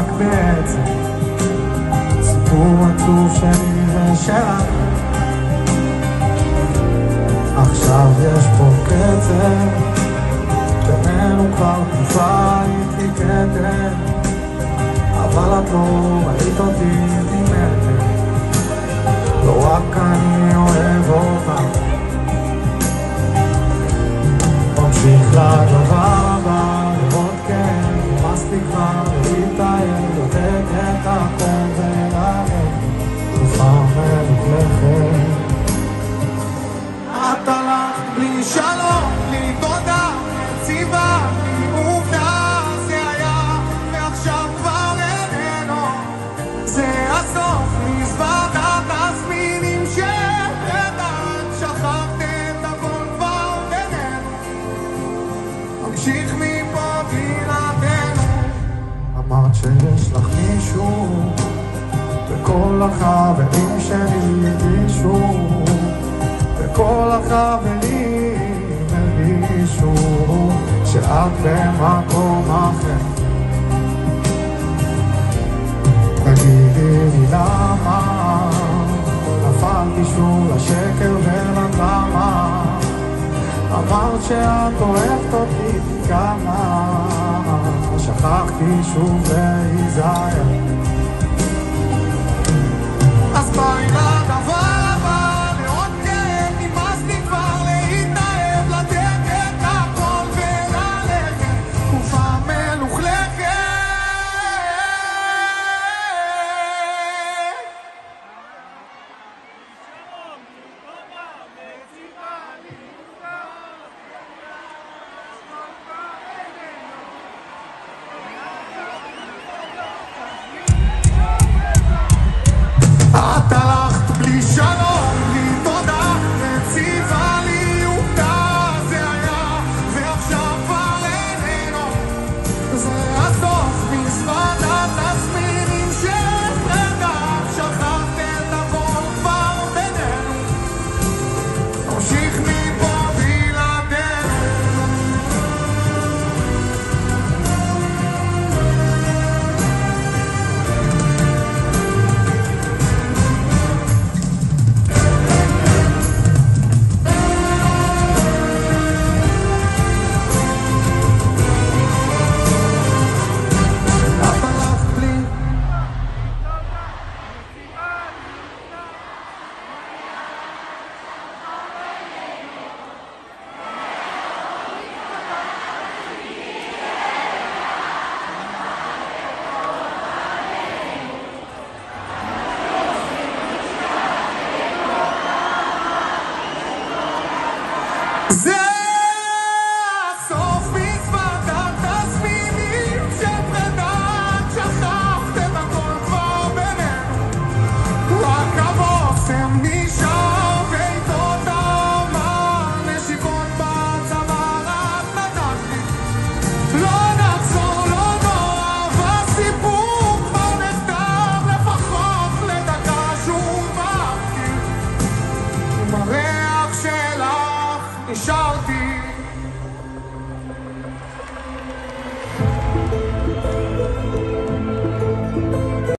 רק בעצם סיפור עצוב שלי ושלך. עכשיו יש פה קצב בינינו כבר תקופה הייתי קטן, אבל את לא ראית אותי ממטר. לא רק אני אוהב אותך, ממשיך לדבר הבא, לראות כן, מספיק כבר להתאהב, לתת את הכל ולהלך, תקופה מלוכלכת. את הלכת בלי שלום, בלי תודה, ציבה, בלי עובדה, זה היה, ועכשיו כבר איננו, זה הסוף, מזוות התסמינים שפרדת, שכחת את הכל כבר בינינו, ממשיך מפה בלעדינו. אמרת שיש לך מישהו, וכל החברים שלי הגישו, וכל החברים הרגישו שאת במקום אחר. תגידי לי למה נפלתי שוב לשקר ולדרמה. אמרת שאת אוהבת אותי כמה, שכחתי שוב להיזהר. אז ביי לדבר הבא, לראות כן, נמאסתי כבר להתאהב, לתת את הכל וללכת, תקופה מלוכלכת. את הלכת בלי שלום, בלי תודה, וציבה לי עובדה, זה היה, ועכשיו כבר איננו, זה הסוף, מזוות התסמינים שפרדת, שכחת את הכל כבר בינינו, נמשיך מפה בלעדינו. זה הסוף, מזוות התסמינים שפרדת, שכחת את הכל כבר בינינו, רק הבושם נשאר ואיתו דמה, נשיקות בצוואר את נתת לי, לא נחזור, לא נאהב, הסיפור כבר נכתב, לפחות לדקה שוב אהבתי, עם הריח שלך נשארתי.